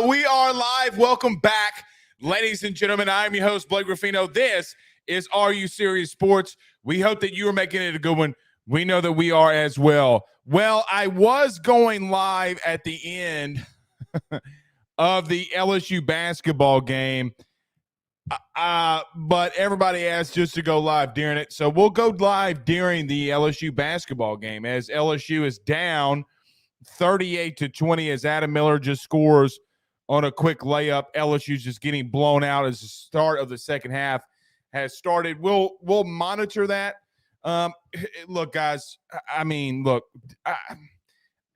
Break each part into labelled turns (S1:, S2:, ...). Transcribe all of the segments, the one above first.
S1: We are live. Welcome back, ladies and gentlemen. I'm your host, Blake Ruffino. This is Are You Serious Sports? We hope that you are making it a good one. We know that we are as well. Well, I was going live at the end of the LSU basketball game, but everybody asked just to go live during it. So we'll go live during the LSU basketball game as LSU is down 38-20 as Adam Miller just scores on a quick layup. LSU's just getting blown out as the start of the second half has started. We'll monitor that. Look, guys,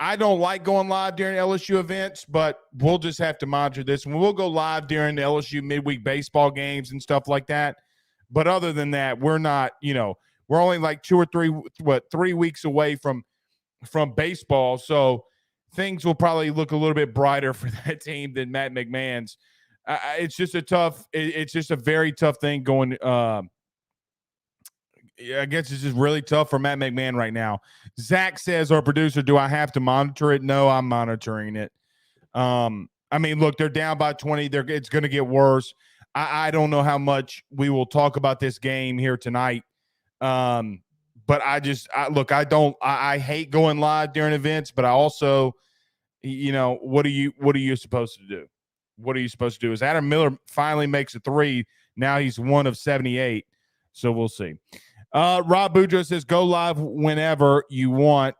S1: I don't like going live during LSU events, but we'll just have to monitor this. We'll go live during the LSU midweek baseball games and stuff like that. But other than that, we're not, we're only like 3 weeks away from baseball. So things will probably look a little bit brighter for that team than Matt McMahon's. It's just a very tough thing going. I guess it's just really tough for Matt McMahon right now. Zach says, our producer, do I have to monitor it? No, I'm monitoring it. Look, they're down by 20. It's going to get worse. I don't know how much we will talk about this game here tonight. But I hate going live during events, but I also, what are you supposed to do? What are you supposed to do? As Adam Miller finally makes a three, now he's 1 of 78. So we'll see. Rob Boudreaux says, go live whenever you want.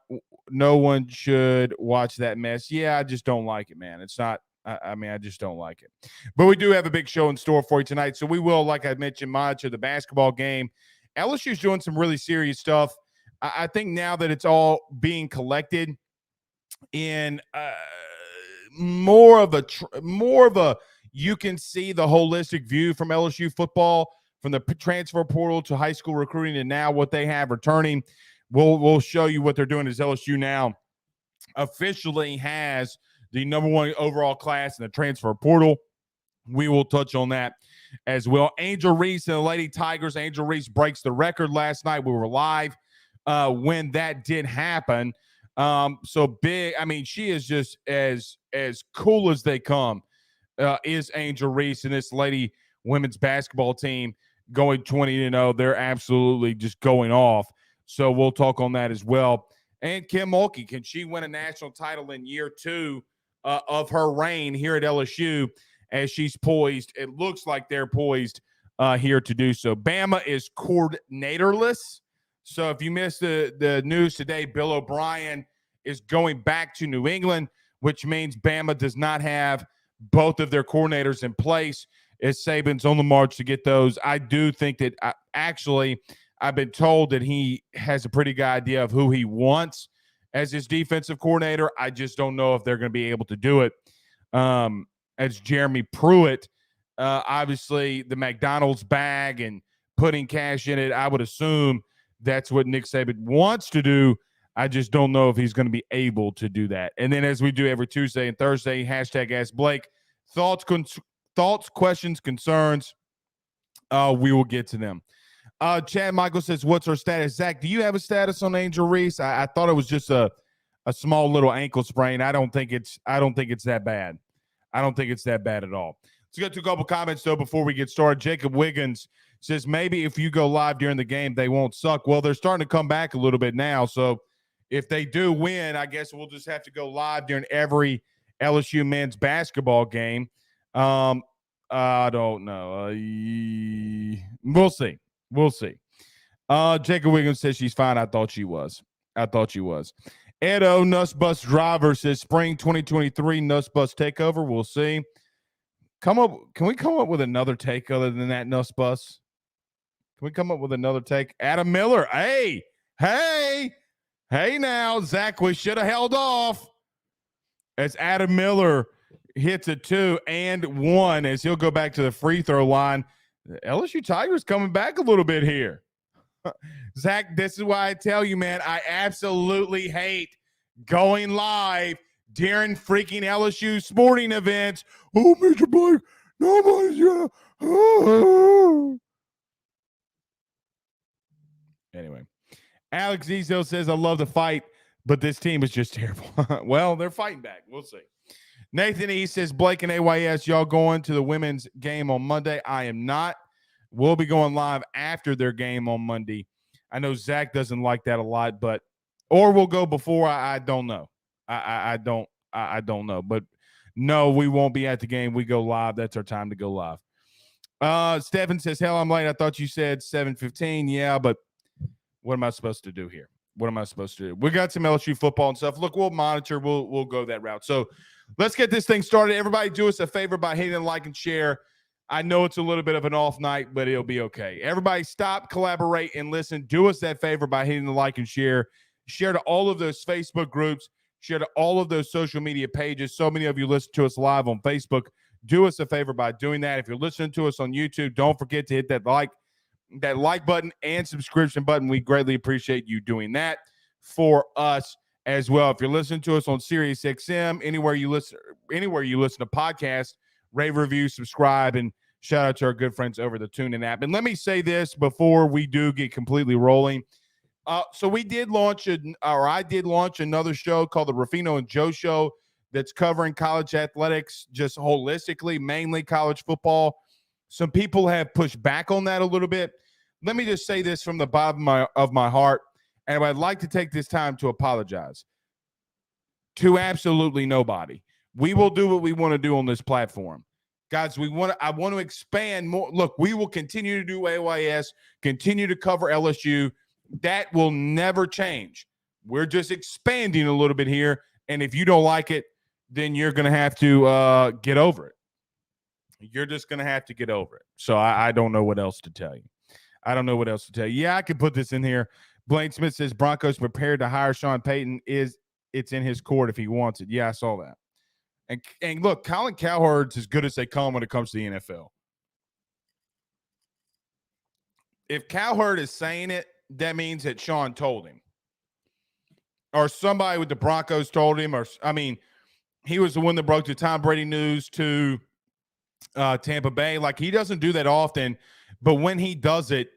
S1: No one should watch that mess. Yeah, I just don't like it, man. It's not, I just don't like it. But we do have a big show in store for you tonight. So we will, like I mentioned, monitor the basketball game. LSU's doing some really serious stuff. I think now that it's all being collected in more of a you can see the holistic view from LSU football, from the transfer portal to high school recruiting, and now what they have returning. We'll show you what they're doing as LSU now officially has the number 1 overall class in the transfer portal. We will touch on that as well. Angel Reese and the Lady Tigers. Angel Reese breaks the record last night. We were live when that did happen. So big. She is just as cool as they come. Is Angel Reese and this Lady women's basketball team going 20-0? They're absolutely just going off. So we'll talk on that as well. And Kim Mulkey, can she win a national title in year 2 of her reign here at LSU? As she's poised, it looks like they're poised here to do so. Bama is coordinatorless. So if you missed the news today, Bill O'Brien is going back to New England, which means Bama does not have both of their coordinators in place. As Saban's on the march to get those. I do think that I've been told that he has a pretty good idea of who he wants as his defensive coordinator. I just don't know if they're going to be able to do it. As Jeremy Pruitt, obviously the McDonald's bag and putting cash in it, I would assume that's what Nick Saban wants to do. I just don't know if he's going to be able to do that. And then as we do every Tuesday and Thursday, hashtag Ask Blake, thoughts, questions, concerns, we will get to them. Chad Michael says, what's her status? Zach, do you have a status on Angel Reese? I thought it was just a small little ankle sprain. I don't think it's that bad. I don't think it's that bad at all. Let's get to a couple comments, though, before we get started. Jacob Wiggins says, maybe if you go live during the game, they won't suck. Well, they're starting to come back a little bit now. So if they do win, I guess we'll just have to go live during every LSU men's basketball game. I don't know. We'll see. We'll see. Jacob Wiggins says she's fine. I thought she was. Edo Nussbus Driver says spring 2023 Nussbus takeover. We'll see. Can we come up with another take other than that, Nussbus? Can we come up with another take? Adam Miller. Hey now, Zach, we should have held off. As Adam Miller hits a 2 and 1 as he'll go back to the free throw line. The LSU Tigers coming back a little bit here. Zach, this is why I tell you, man, I absolutely hate going live during freaking LSU sporting events. Oh, Mr. Blake, nobody's gonna. Oh. Anyway, Alex Ezo says, I love the fight, but this team is just terrible. Well, they're fighting back. We'll see. Nathan E says, Blake and AYS, y'all going to the women's game on Monday? I am not. We'll be going live after their game on Monday. I know Zach doesn't like that a lot, but or we'll go before. I don't know. I don't know. But no, we won't be at the game. We go live. That's our time to go live. Stephen says, hell, I'm late. I thought you said 7:15. Yeah, but what am I supposed to do here? What am I supposed to do? We got some LSU football and stuff. Look, we'll monitor. We'll go that route. So let's get this thing started. Everybody do us a favor by hitting like and share. I know it's a little bit of an off night, but it'll be okay. Everybody stop, collaborate, and listen. Do us that favor by hitting the like and share. Share to all of those Facebook groups. Share to all of those social media pages. So many of you listen to us live on Facebook. Do us a favor by doing that. If you're listening to us on YouTube, don't forget to hit that like button and subscription button. We greatly appreciate you doing that for us as well. If you're listening to us on Sirius XM, anywhere you listen to podcasts, rate, review, subscribe, and shout out to our good friends over the TuneIn app. And let me say this before we do get completely rolling. So I did launch another show called the Ruffino and Joe Show that's covering college athletics just holistically, mainly college football. Some people have pushed back on that a little bit. Let me just say this from the bottom of my heart, and I'd like to take this time to apologize to absolutely nobody. We will do what we want to do on this platform. Guys, I want to expand more. Look, we will continue to do AYS, continue to cover LSU. That will never change. We're just expanding a little bit here, and if you don't like it, then you're going to have to get over it. You're just going to have to get over it. So I don't know what else to tell you. Yeah, I could put this in here. Blaine Smith says Broncos prepared to hire Sean Payton. It's in his court if he wants it. Yeah, I saw that. And look, Colin Cowherd's as good as they come when it comes to the NFL. If Cowherd is saying it, that means that Sean told him. Or somebody with the Broncos told him. He was the one that broke the Tom Brady news to Tampa Bay. Like, he doesn't do that often, but when he does it,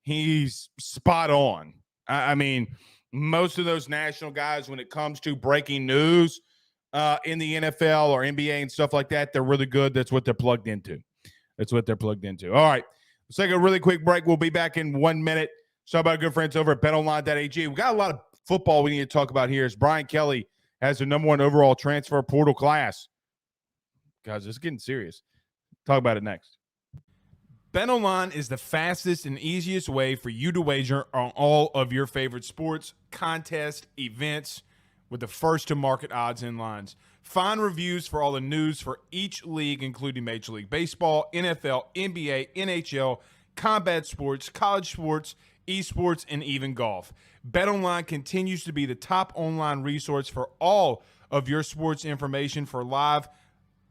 S1: he's spot on. Most of those national guys, when it comes to breaking news in the NFL or NBA and stuff like that, they're really good. That's what they're plugged into. All right, let's take a really quick break. We'll be back in 1 minute. So about our good friends over at betonline.ag. We got a lot of football we need to talk about here as Brian Kelly has the number 1 overall transfer portal class. Guys, this is getting serious. Talk about it next. BetOnline is the fastest and easiest way for you to wager on all of your favorite sports, contests, events with the first-to-market odds and lines. Find reviews for all the news for each league, including Major League Baseball, NFL, NBA, NHL, combat sports, college sports, esports, and even golf. BetOnline continues to be the top online resource for all of your sports information for live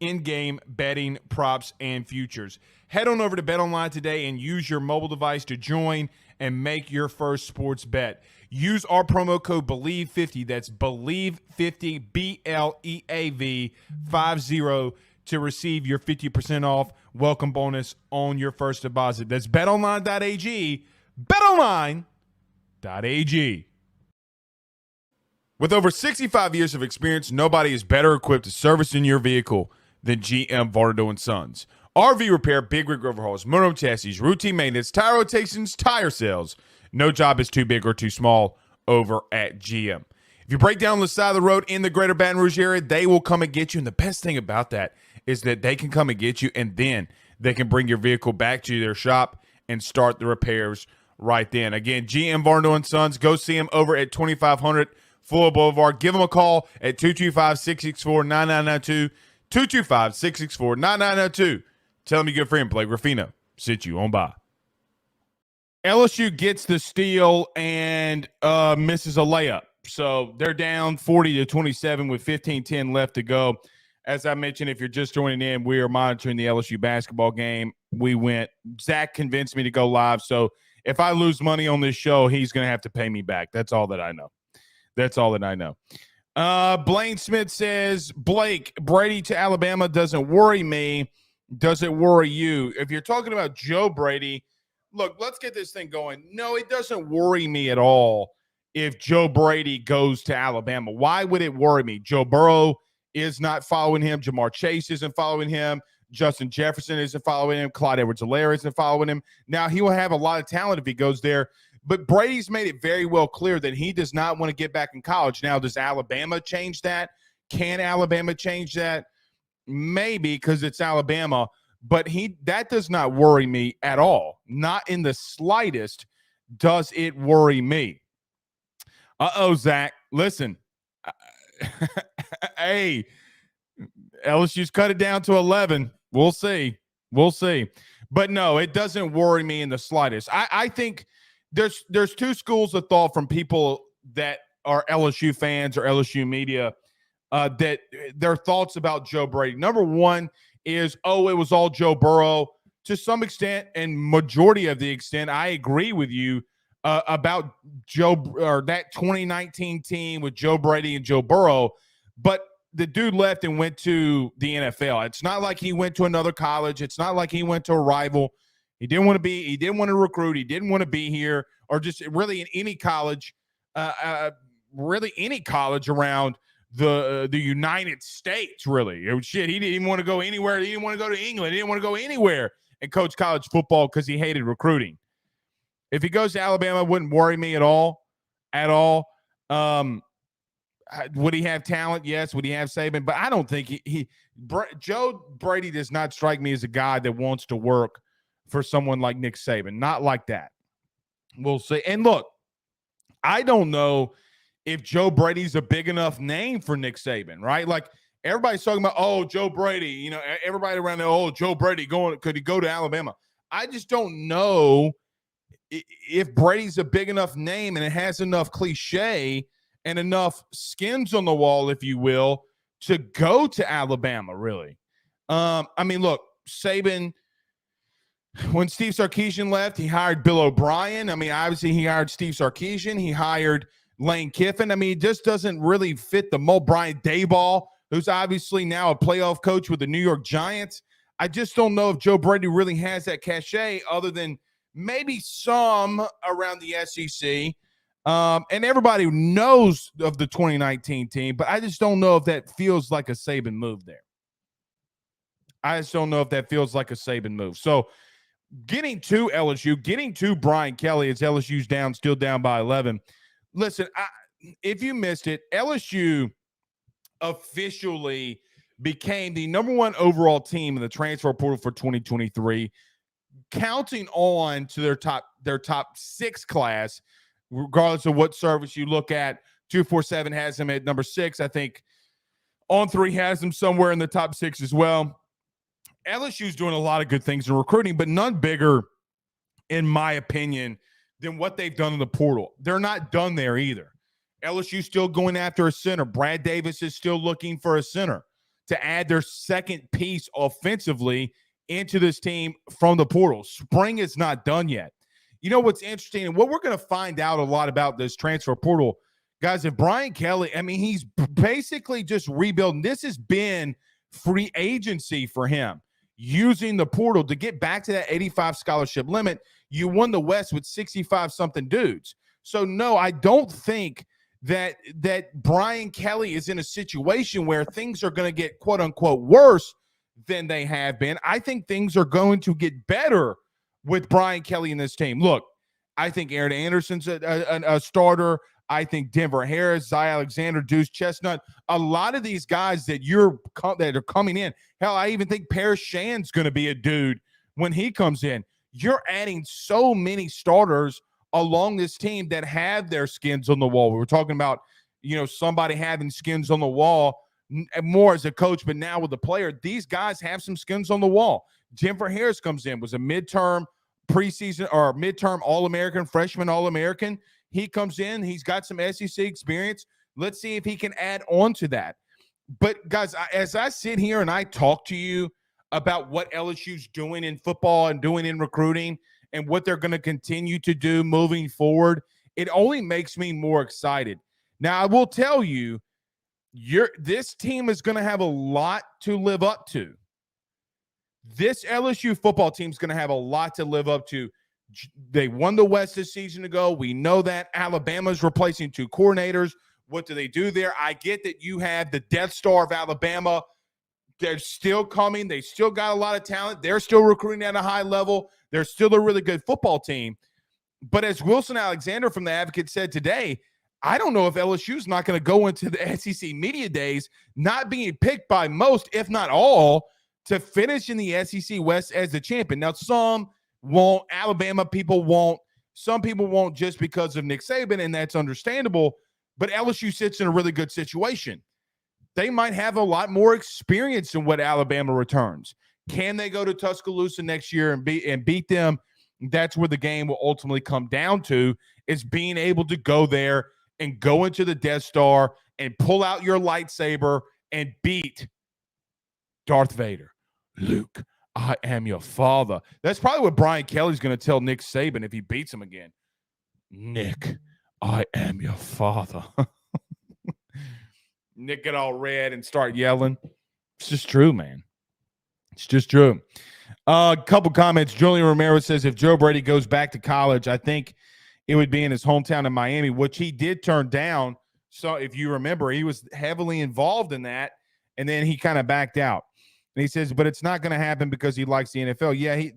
S1: in-game betting, props, and futures. Head on over to BetOnline today and use your mobile device to join and make your first sports bet. Use our promo code BELIEVE50, that's BELIEVE50, BLEAV 50, to receive your 50% off welcome bonus on your first deposit. That's betonline.ag, betonline.ag. With over 65 years of experience, nobody is better equipped to service in your vehicle than GM Varnado & Sons. RV repair, big rig overhauls, motorhome chassis, routine maintenance, tire rotations, tire sales. No job is too big or too small over at GM. If you break down on the side of the road in the greater Baton Rouge area, they will come and get you. And the best thing about that is that they can come and get you, and then they can bring your vehicle back to their shop and start the repairs right then. Again, GM Varnado & Sons. Go see them over at 2500 Fuller Boulevard. Give them a call at 225-664-9992. 225-664-9992. Tell them your good friend Blake Ruffino sent you on by. LSU gets the steal and misses a layup. So they're down 40-27 with 15-10 left to go. As I mentioned, if you're just joining in, we are monitoring the LSU basketball game. Zach convinced me to go live. So if I lose money on this show, he's going to have to pay me back. That's all that I know. Blaine Smith says, Blake, Brady to Alabama doesn't worry me. Does it worry you? If you're talking about Joe Brady, look, let's get this thing going. No, it doesn't worry me at all if Joe Brady goes to Alabama. Why would it worry me? Joe Burrow is not following him. Jamar Chase isn't following him. Justin Jefferson isn't following him. Clyde Edwards-Helaire isn't following him. Now, he will have a lot of talent if he goes there, but Brady's made it very well clear that he does not want to get back in college. Now, does Alabama change that? Can Alabama change that? Maybe, because it's Alabama, but that does not worry me at all. Not in the slightest does it worry me. Zach, listen. Hey, LSU's cut it down to 11. We'll see. But no, it doesn't worry me in the slightest. I think there's two schools of thought from people that are LSU fans or LSU media that their thoughts about Joe Brady. Number one is, it was all Joe Burrow. To some extent, and majority of the extent, I agree with you about that 2019 team with Joe Brady and Joe Burrow. But the dude left and went to the NFL. It's not like he went to another college. It's not like he went to a rival. He didn't want to recruit. He didn't want to be here, or just really in any college, really any college around the United States, really. He didn't even want to go anywhere. He didn't want to go to England. He didn't want to go anywhere and coach college football because he hated recruiting. If he goes to Alabama, it wouldn't worry me at all. Would he have talent? Yes. Would he have Saban? But I don't think Joe Brady does not strike me as a guy that wants to work for someone like Nick Saban. Not like that. We'll see. And look, I don't know if Joe Brady's a big enough name for Nick Saban, right? Like, everybody's talking about, Joe Brady, everybody around there, Joe Brady could he go to Alabama? I just don't know if Brady's a big enough name and it has enough cliche and enough skins on the wall, if you will, to go to Alabama, really. Look, Saban, when Steve Sarkisian left, he hired Bill O'Brien. Obviously, he hired Steve Sarkisian. He hired Lane Kiffin. It just doesn't really fit the mold. Brian Daboll, who's obviously now a playoff coach with the New York Giants. I just don't know if Joe Brady really has that cachet, other than maybe some around the SEC. And everybody knows of the 2019 team, but I just don't know if that feels like a Saban move there. So getting to LSU, getting to Brian Kelly as LSU's still down by 11. Listen, if you missed it, LSU officially became the number one overall team in the transfer portal for 2023, counting on to their top six class, regardless of what service you look at. 247 has them at number 6. I think On3 has them somewhere in the top 6 as well. LSU's doing a lot of good things in recruiting, but none bigger, in my opinion, than what they've done in the portal. They're not done there either. LSU's still going after a center. Brad Davis is still looking for a center to add their second piece offensively into this team from the portal. Spring is not done yet. You know what's interesting, and what we're going to find out a lot about this transfer portal, guys, if Brian Kelly, he's basically just rebuilding. This has been free agency for him, using the portal to get back to that 85 scholarship limit. You won the West with 65-something dudes. So, no, I don't think that Brian Kelly is in a situation where things are going to get, quote-unquote, worse than they have been. I think things are going to get better with Brian Kelly in this team. Look, I think Aaron Anderson's a starter. I think Denver Harris, Zy Alexander, Deuce Chestnut, a lot of these guys that are coming in. Hell, I even think Paris Shan's going to be a dude when he comes in. You're adding so many starters along this team that have their skins on the wall. We were talking about, somebody having skins on the wall more as a coach, but now with the player, these guys have some skins on the wall. Denver Harris comes in, was a midterm preseason or midterm All-American, freshman All-American. He comes in, he's got some SEC experience. Let's see if he can add on to that. But guys, as I sit here and I talk to you about what LSU's doing in football and doing in recruiting and what they're going to continue to do moving forward, it only makes me more excited. Now, I will tell you, this team is going to have a lot to live up to. This LSU football team is going to have a lot to live up to. They won the West this season ago. We know that. Alabama's replacing 2 coordinators. What do they do there? I get that you have the Death Star of Alabama. They're still coming. They still got a lot of talent. They're still recruiting at a high level. They're still a really good football team. But as Wilson Alexander from the Advocate said today, I don't know if LSU's not going to go into the SEC media days not being picked by most, if not all, to finish in the SEC West as the champion. Now, some won't. Alabama people won't. Some people won't just because of Nick Saban, and that's understandable. But LSU sits in a really good situation. They might have a lot more experience than what Alabama returns. Can they go to Tuscaloosa next year and beat them? That's where the game will ultimately come down to, is being able to go there and go into the Death Star and pull out your lightsaber and beat Darth Vader. Luke, I am your father. That's probably what Brian Kelly's going to tell Nick Saban if he beats him again. Nick, I am your father. Nick get all red and start yelling. It's just true, man. It's just true. A couple comments. Julian Romero says, if Joe Brady goes back to college, I think it would be in his hometown in Miami, which he did turn down. So if you remember, he was heavily involved in that, and then he kind of backed out. And he says, but it's not going to happen because he likes the NFL. Yeah,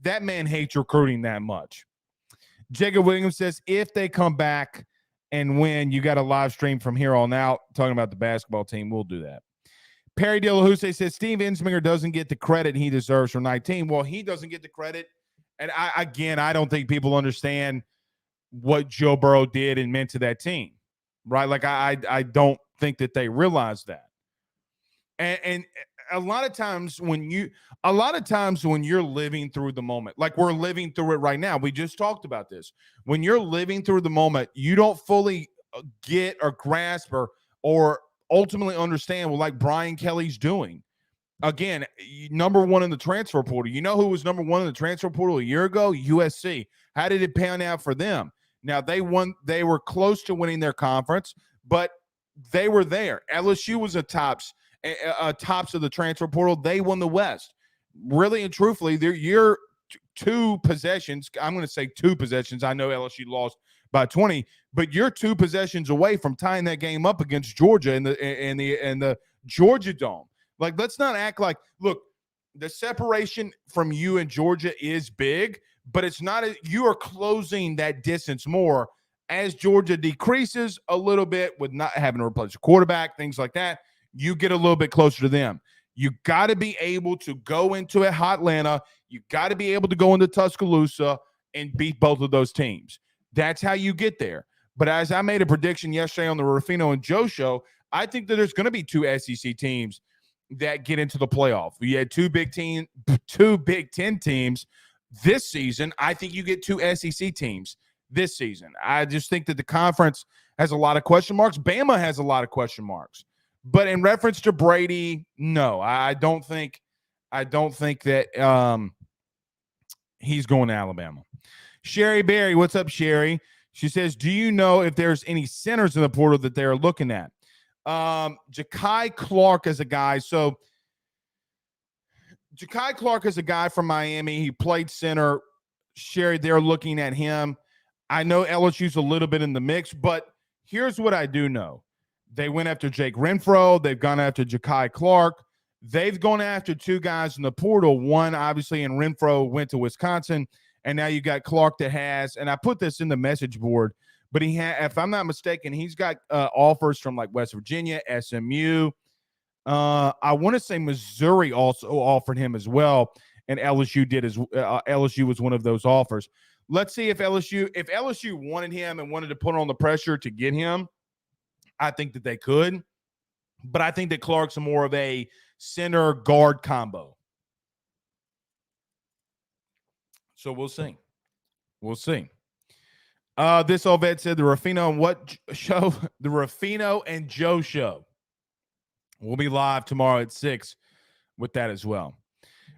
S1: that man hates recruiting that much. Jacob Williams says, if they come back and win, you got a live stream from here on out talking about the basketball team. We'll do that. Perry De La Houssaye says Steve Ensminger doesn't get the credit he deserves for 19. Well, he doesn't get the credit. And I don't think people understand what Joe Burrow did and meant to that team, right? Like I don't think that they realize that. And a lot of times when you're living through the moment, like we're living through it right now, we just talked about this. When you're living through the moment, you don't fully get or grasp or ultimately understand what like Brian Kelly's doing. Again, number one in the transfer portal. You know who was number one in the transfer portal a year ago? USC. How did it pan out for them? Now they won. They were close to winning their conference, but they were there. LSU was a tops of the transfer portal. They won the West. Really and truthfully, you're two possessions. I'm going to say two possessions. I know LSU lost by 20, but you're two possessions away from tying that game up against Georgia in the Georgia Dome. Like, let's not act like, look, the separation from you and Georgia is big, but it's not you are closing that distance more as Georgia decreases a little bit with not having to replace a quarterback, things like that. You get a little bit closer to them. You got to be able to go into a hot Atlanta. You got to be able to go into Tuscaloosa and beat both of those teams. That's how you get there. But as I made a prediction yesterday on the Ruffino and Joe show, I think that there's going to be two SEC teams that get into the playoff. We had two Big Ten teams this season. I think you get two SEC teams this season. I just think that the conference has a lot of question marks. Bama has a lot of question marks. But in reference to Brady, no, I don't think that he's going to Alabama. Sherry Berry, what's up, Sherry? She says, do you know if there's any centers in the portal that they're looking at? Ja'Kai Clark is a guy. So Ja'Kai Clark is a guy from Miami. He played center. Sherry, they're looking at him. I know LSU's a little bit in the mix, but here's what I do know. They went after Jake Renfro. They've gone after Ja'Kai Clark. They've gone after two guys in the portal. One, obviously, and Renfro went to Wisconsin. And now you got Clark that has, and I put this in the message board, but if I'm not mistaken, he's got offers from like West Virginia, SMU. I want to say Missouri also offered him as well, and LSU did as LSU was one of those offers. Let's see if LSU wanted him and wanted to put on the pressure to get him. I think that they could, but I think that Clark's more of a center guard combo. So we'll see. We'll see. This old vet said the Ruffino and what show? The Ruffino and Joe show. We'll be live tomorrow at 6 with that as well.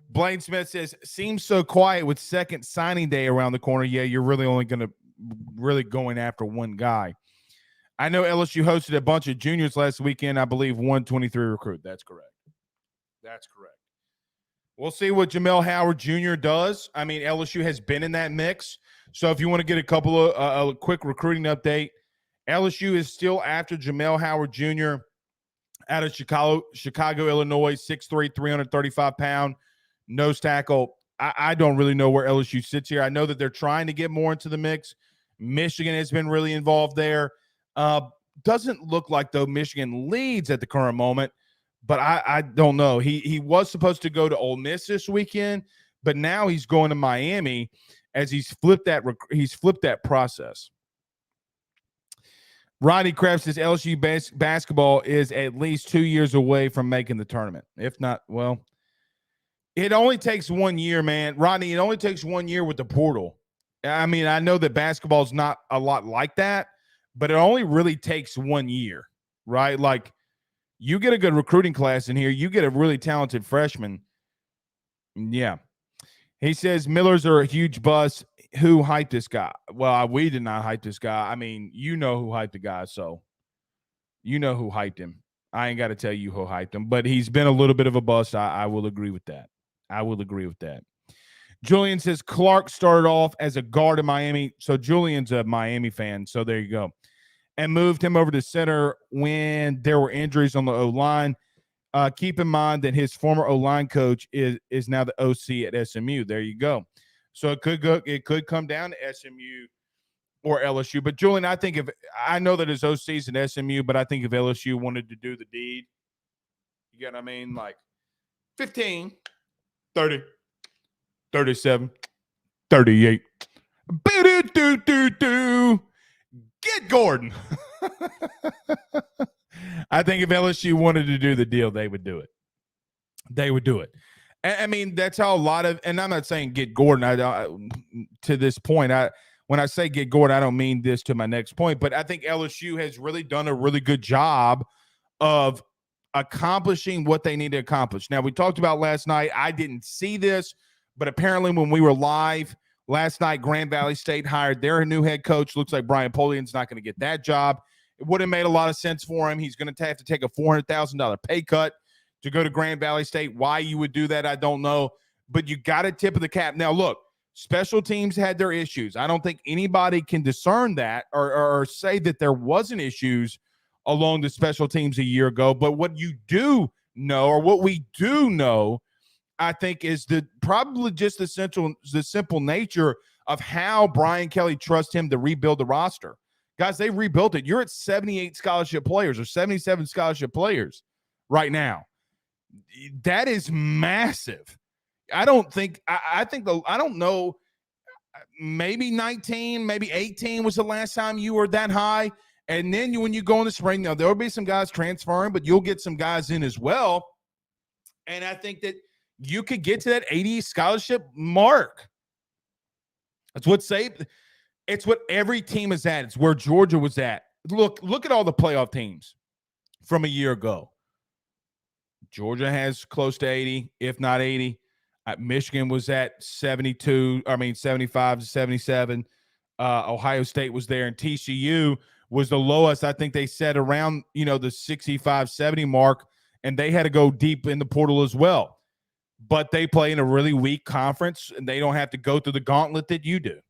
S1: Blaine Smith says, seems so quiet with second signing day around the corner. Yeah, you're really only going after one guy. I know LSU hosted a bunch of juniors last weekend. I believe 123 recruit. That's correct. That's correct. We'll see what Jamel Howard Jr. does. I mean, LSU has been in that mix. So if you want to get a couple of a quick recruiting update, LSU is still after Jamel Howard Jr. out of Chicago, Illinois, 6'3", 335-pound, nose tackle. I don't really know where LSU sits here. I know that they're trying to get more into the mix. Michigan has been really involved there. Doesn't look like, though, Michigan leads at the current moment, but I don't know. He was supposed to go to Ole Miss this weekend, but now he's going to Miami as he's flipped that process. Rodney Krebs says LSU basketball is at least 2 years away from making the tournament. If not, well, it only takes 1 year, man. Rodney, it only takes 1 year with the portal. I mean, I know that basketball is not a lot like that, but it only really takes 1 year, right? Like, you get a good recruiting class in here. You get a really talented freshman. Yeah. He says Millers are a huge bust. Who hyped this guy? Well, we did not hype this guy. I mean, you know who hyped the guy, so you know who hyped him. I ain't got to tell you who hyped him, but he's been a little bit of a bust. I will agree with that. Julian says Clark started off as a guard in Miami. So Julian's a Miami fan, so there you go. And moved him over to center when there were injuries on the O-line. Keep in mind that his former O-line coach is now the OC at SMU. There you go. So it could come down to SMU or LSU. But Julian, I know that his OC's at SMU, but I think if LSU wanted to do the deed, you get what I mean? Like 15, 30, 37, 38. Get Gordon. I think if LSU wanted to do the deal, they would do it. I mean, that's how a lot of, and I'm not saying get Gordon. To this point, when I say get Gordon, I don't mean this to my next point, but I think LSU has really done a really good job of accomplishing what they need to accomplish. Now, we talked about last night. I didn't see this, but apparently when we were live last night, Grand Valley State hired their new head coach. Looks like Brian Polian's not going to get that job. It would have made a lot of sense for him. He's going to have to take a $400,000 pay cut to go to Grand Valley State. Why you would do that, I don't know. But you got a tip of the cap. Now, look, special teams had their issues. I don't think anybody can discern that or say that there wasn't issues along the special teams a year ago. But what you do know, or what we do know, I think, is probably just the simple nature of how Brian Kelly trusts him to rebuild the roster. Guys, they rebuilt it. You're at 78 scholarship players or 77 scholarship players right now. That is massive. I don't know, maybe 19, maybe 18 was the last time you were that high. And then when you go in the spring, now there will be some guys transferring, but you'll get some guys in as well. And I think that you could get to that 80 scholarship mark. That's what it's what every team is at. It's where Georgia was at. Look at all the playoff teams from a year ago. Georgia has close to 80, if not 80. Michigan was at 75 to 77. Ohio State was there, and TCU was the lowest. I think they set around, the 65, 70 mark, and they had to go deep in the portal as well. But they play in a really weak conference, and they don't have to go through the gauntlet that you do.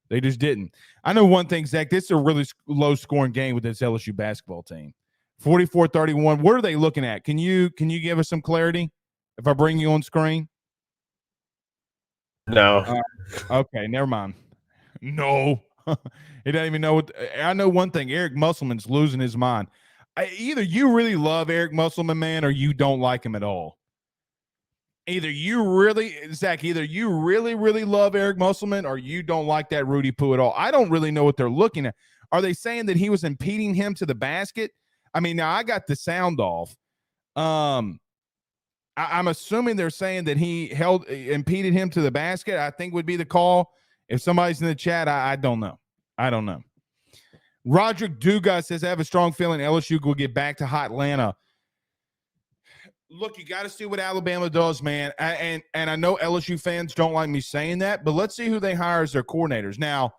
S1: They just didn't. I know one thing, Zach. This is a really low-scoring game with this LSU basketball team. 44-31. What are they looking at? Can you give us some clarity if I bring you on screen?
S2: No.
S1: Okay, never mind. No. He doesn't even know what – I know one thing. Eric Musselman's losing his mind. Either you really love Eric Musselman, man, or you don't like him at all. Zach, either you really, really love Eric Musselman or you don't like that Rudy Poo at all. I don't really know what they're looking at. Are they saying that he was impeding him to the basket? I mean, now I got the sound off. I'm assuming they're saying that he impeded him to the basket, I think would be the call. If somebody's in the chat, I don't know. Roderick Dugas says, I have a strong feeling LSU will get back to hot Atlanta. Look, you got to see what Alabama does, man. And I know LSU fans don't like me saying that, but let's see who they hire as their coordinators. Now,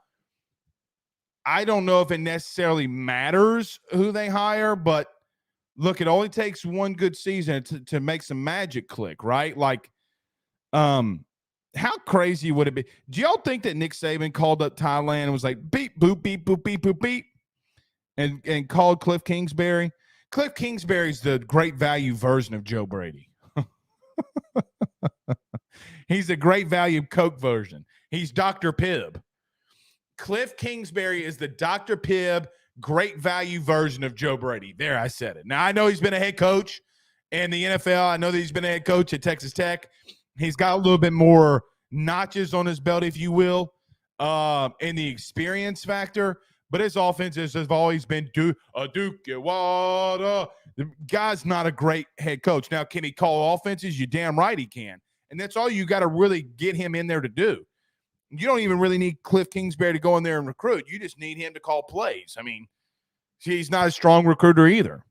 S1: I don't know if it necessarily matters who they hire, but look, it only takes one good season to make some magic click, right? Like, how crazy would it be? Do y'all think that Nick Saban called up Thailand and was like, beep, boop, beep, boop, beep, boop, beep? and called Cliff Kingsbury. Cliff Kingsbury's the great value version of Joe Brady. He's the great value Coke version. He's Dr. Pibb. Cliff Kingsbury is the Dr. Pibb great value version of Joe Brady. There, I said it. Now, I know he's been a head coach in the NFL. I know that he's been a head coach at Texas Tech. He's got a little bit more notches on his belt, if you will, in the experience factor. But his offenses have always been Duke Water. The guy's not a great head coach. Now, can he call offenses? You're damn right he can. And that's all you got to really get him in there to do. You don't even really need Cliff Kingsbury to go in there and recruit. You just need him to call plays. I mean, he's not a strong recruiter either.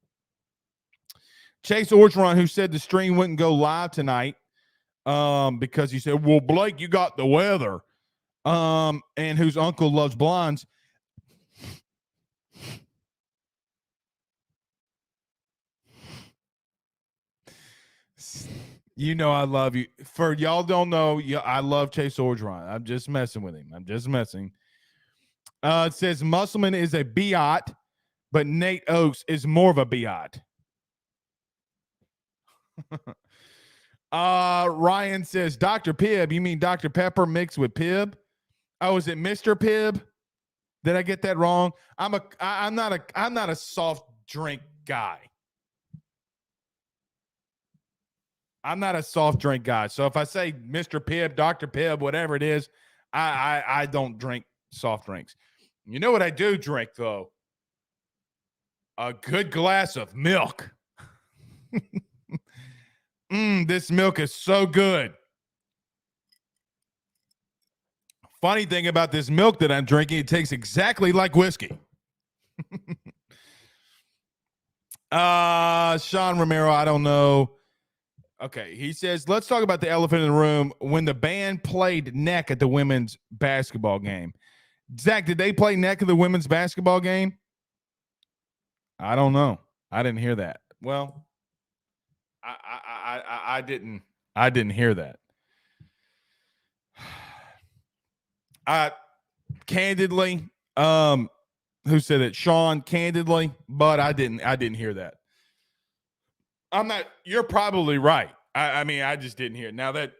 S1: Chase Orgeron, who said the stream wouldn't go live tonight because he said, well, Blake, you got the weather, and whose uncle loves blondes. You know I love you. For y'all don't know, I love Chase Orgeron. I'm just messing with him. I'm just messing. It says Musselman is a biot, but Nate Oakes is more of a biot. Ryan says, Dr. Pibb, you mean Dr. Pepper mixed with Pibb? Oh, is it Mr. Pibb? Did I get that wrong? I'm not a soft drink guy. I'm not a soft drink guy. So if I say Mr. Pibb, Dr. Pibb, whatever it is, I don't drink soft drinks. You know what I do drink, though? A good glass of milk. This milk is so good. Funny thing about this milk that I'm drinking, it tastes exactly like whiskey. Sean Romero, I don't know. Okay, he says, let's talk about the elephant in the room. When the band played neck at the women's basketball game. Zach, did they play neck at the women's basketball game? I don't know. I didn't hear that. Well, I didn't hear that. Candidly, who said it? Sean, candidly, but I didn't hear that. You're probably right. I mean, I just didn't hear it. Now that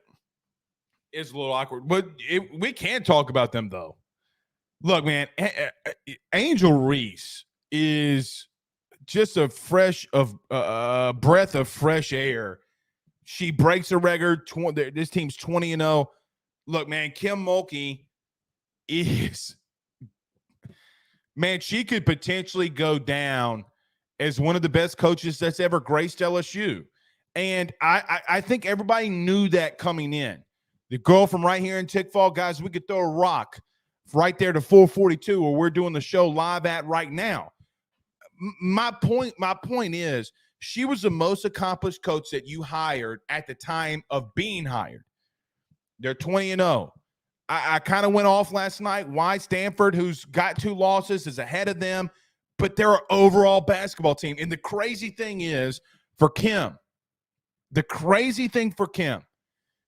S1: is a little awkward, but we can talk about them though. Look, man, Angel Reese is just a breath of fresh air. She breaks a record. This team's 20-0. Look, man, Kim Mulkey is, man, she could potentially go down as one of the best coaches that's ever graced LSU. And I think everybody knew that coming in. The girl from right here in Tickfall, guys, we could throw a rock right there to 442 where we're doing the show live at right now. My point is she was the most accomplished coach that you hired at the time of being hired. They're 20-0. I kind of went off last night why Stanford, who's got 2 losses, is ahead of them, but they're an overall basketball team. And the crazy thing is for Kim,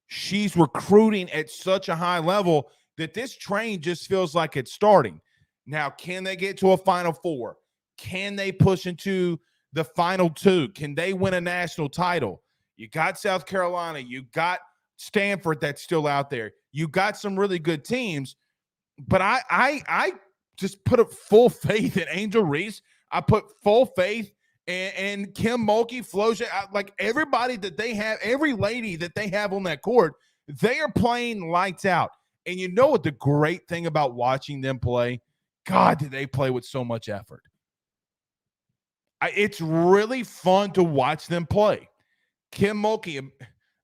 S1: she's recruiting at such a high level that this train just feels like it's starting. Now, can they get to a Final Four? Can they push into the Final 2? Can they win a national title? You got South Carolina. You got Stanford that's still out there. You got some really good teams. But I just put a full faith in Angel Reese. I put full faith in Kim Mulkey, Floja, like everybody that they have, every lady that they have on that court, they are playing lights out. And you know what the great thing about watching them play? God, do they play with so much effort. It's really fun to watch them play. Kim Mulkey,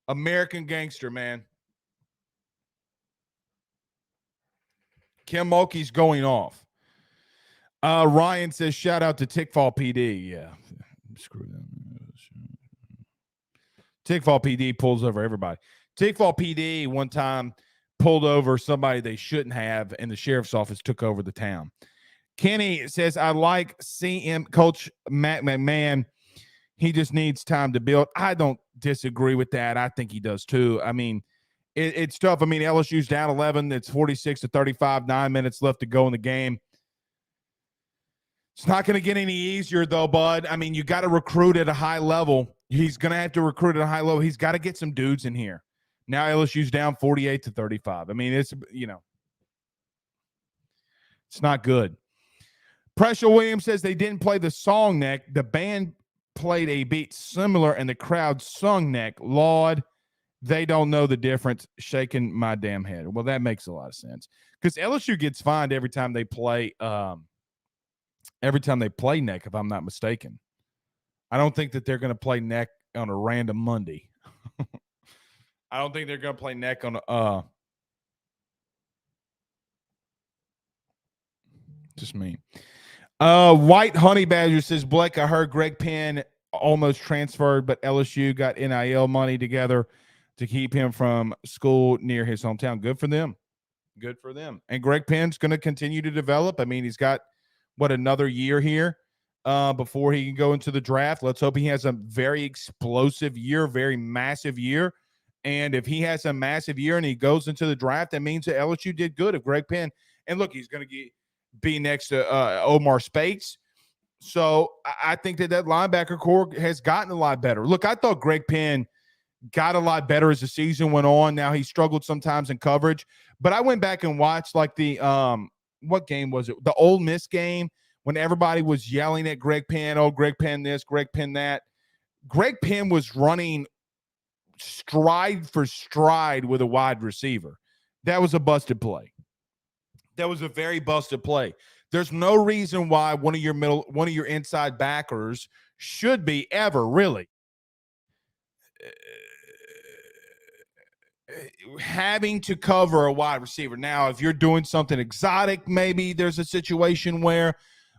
S1: American gangster, man. Kim Mulkey's going off. Ryan says, shout out to Tickfall PD. Yeah. Screw them. Tickfall PD pulls over everybody. Tickfall PD one time pulled over somebody they shouldn't have, and the sheriff's office took over the town. Kenny says, I like CM Coach Matt McMahon. He just needs time to build. I don't disagree with that. I think he does too. I mean, it's tough. I mean, LSU's down 11. It's 46-35, 9 minutes left to go in the game. It's not going to get any easier, though, bud. I mean, you got to recruit at a high level. He's going to have to recruit at a high level. He's got to get some dudes in here. Now LSU's down 48-35. I mean, it's not good. Pressure Williams says they didn't play the song neck. The band played a beat similar, and the crowd sung neck. Lord, they don't know the difference. Shaking my damn head. Well, that makes a lot of sense because LSU gets fined every time they play. Neck, if I'm not mistaken. I don't think that they're going to play neck on a random Monday. I don't think they're going to play neck on a just me. White Honey Badger says, Blake, I heard Greg Penn almost transferred, but LSU got NIL money together to keep him from school near his hometown. Good for them. Good for them. And Greg Penn's going to continue to develop. I mean, he's got, another year here before he can go into the draft. Let's hope he has a very explosive year, very massive year. And if he has a massive year and he goes into the draft, that means that LSU did good. If Greg Penn, and look, he's going to be next to Omar Speights. So I think that linebacker core has gotten a lot better. Look, I thought Greg Penn got a lot better as the season went on. Now he struggled sometimes in coverage, but I went back and watched like the what game was it? The Ole Miss game when everybody was yelling at Greg Penn. Oh, Greg Penn this, Greg Penn that. Greg Penn was running stride for stride with a wide receiver. That was a busted play. That was a very busted play. There's no reason why one of your inside backers should be ever really having to cover a wide receiver. Now, if you're doing something exotic, maybe there's a situation where,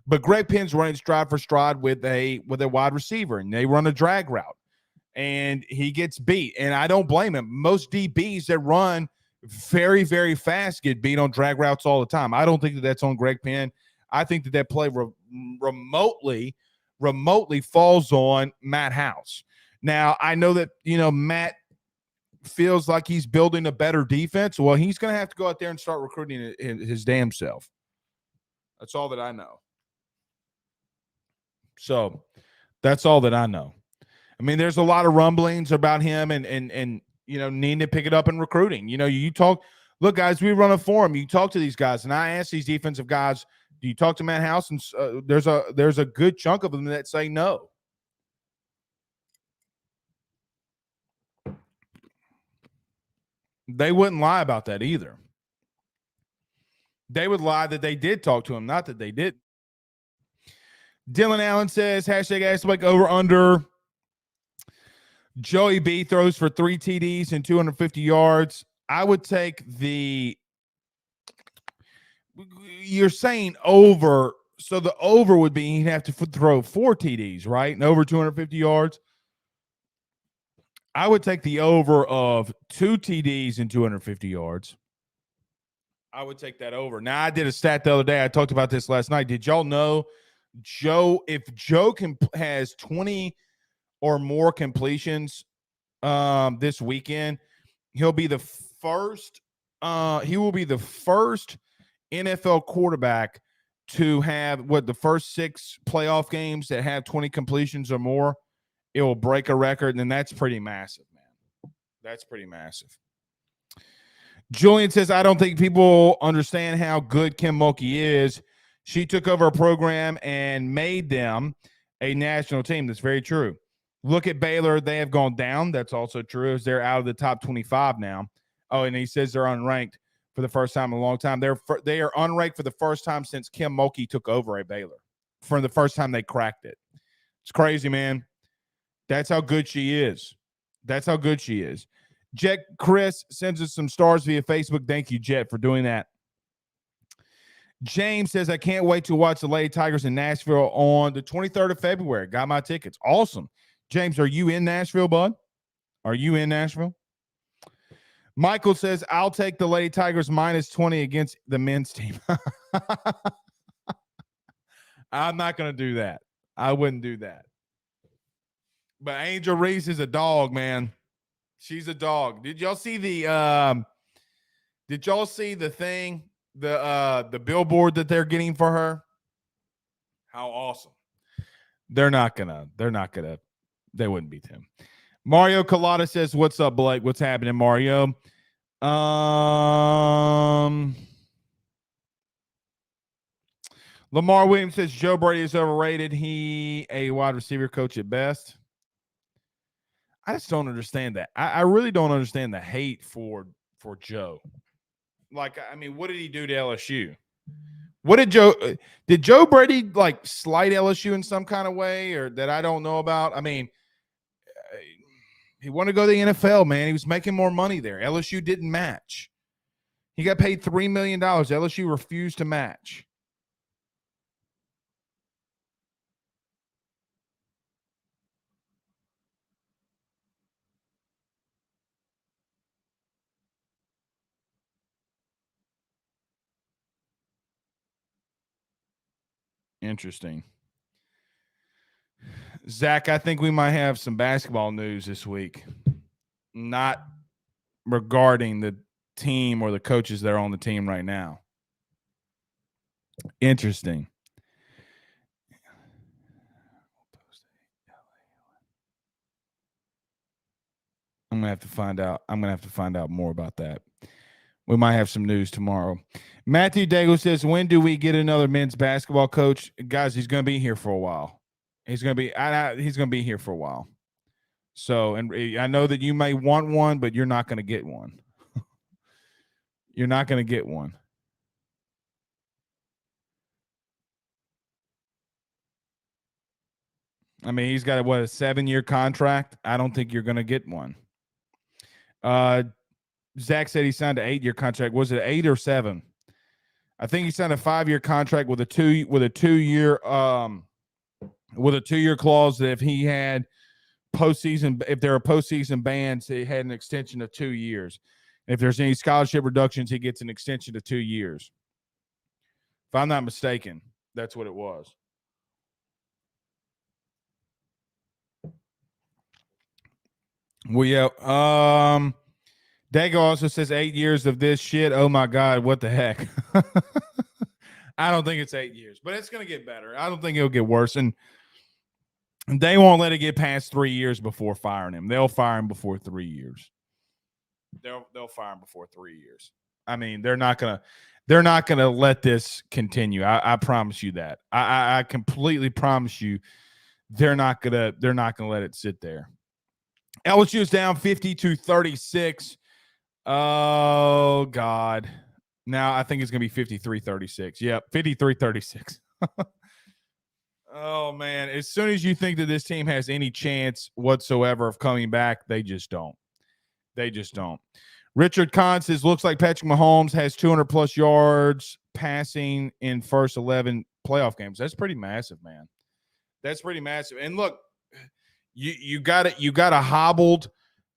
S1: but Greg Penn's running stride for stride with a wide receiver, and they run a drag route, and he gets beat. And I don't blame him. Most DBs that run very, very fast get beat on drag routes all the time. I don't think that that's on Greg Penn. I think that play remotely falls on Matt House. Now, I know that, Matt feels like he's building a better defense. Well, he's going to have to go out there and start recruiting his damn self. That's all that I know. So that's all that I know. I mean, there's a lot of rumblings about him and needing to pick it up in recruiting. You talk, look, guys, we run a forum. You talk to these guys, and I ask these defensive guys, do you talk to Matt House? And there's a good chunk of them that say no. They wouldn't lie about that either. They would lie that they did talk to him, not that they did. Dylan Allen says, #AskBlake over under. Joey B throws for 3 TDs and 250 yards. I would take you're saying over, so the over would be he'd have to throw 4 TDs, right? And over 250 yards. I would take the over of 2 TDs and 250 yards. I would take that over. Now, I did a stat the other day. I talked about this last night. Did y'all know if Joe has 20 or more completions this weekend, he'll be the first NFL quarterback to have the first 6 playoff games that have 20 completions or more. It will break a record, and that's pretty massive, man. That's pretty massive. Julian says, I don't think people understand how good Kim Mulkey is. She took over a program and made them a national team. That's very true. Look at Baylor. They have gone down. That's also true. They're out of the top 25 now. Oh, and he says they're unranked for the first time in a long time. They are unranked for the first time since Kim Mulkey took over at Baylor. For the first time they cracked it. It's crazy, man. That's how good she is. That's how good she is. Jet Chris sends us some stars via Facebook. Thank you, Jet, for doing that. James says, I can't wait to watch the Lady Tigers in Nashville on the 23rd of February. Got my tickets. Awesome. James, are you in Nashville, bud? Are you in Nashville? Michael says, I'll take the Lady Tigers -20 against the men's team. I'm not going to do that. I wouldn't do that. But Angel Reese is a dog, man. She's a dog. Did y'all see the thing, the billboard that they're getting for her? How awesome. They wouldn't beat him. Mario Colada says, what's up, Blake? What's happening, Mario? Lamar Williams says Joe Brady is overrated. He a wide receiver coach at best. I just don't understand that. I really don't understand the hate for Joe. Like, I mean, what did he do to LSU? What did Joe Brady like slight LSU in some kind of way or that I don't know about? I mean, he wanted to go to the NFL, man. He was making more money there. LSU didn't match. He got paid $3 million. LSU refused to match. Interesting. Zach, I think we might have some basketball news this week. Not regarding the team or the coaches that are on the team right now. Interesting. I'm going to have to find out. I'm going to have to find out more about that. We might have some news tomorrow. Matthew Dago says, when do we get another men's basketball coach? Guys, he's going to be here for a while. He's going to be here for a while. So, and I know that you may want one, but you're not going to get one. You're not going to get one. I mean, he's got a 7-year contract. I don't think you're going to get one. Zach said he signed an 8-year contract. Was it 8 or 7? I think he signed a 5-year contract with a 2-year clause that if he had postseason, if there are postseason bans, he had an extension of 2 years. If there's any scholarship reductions, he gets an extension to 2 years. If I'm not mistaken, that's what it was. Well, yeah. Dago also says 8 years of this shit. Oh my God, what the heck? I don't think it's 8 years, but it's going to get better. I don't think it'll get worse. And they won't let it get past 3 years before firing him. They'll fire him before 3 years. They'll fire him before 3 years. I mean, they're not gonna let this continue. I promise you that. I completely promise you they're not gonna let it sit there. LSU is down 50-36. Oh God. Now I think it's gonna be 53-36. Yep, 53-36. Oh man. As soon as you think that this team has any chance whatsoever of coming back, they just don't. Richard Kahn says, looks like Patrick Mahomes has 200 plus yards passing in first 11 playoff games. That's pretty massive, man. That's pretty massive. And look, you got a hobbled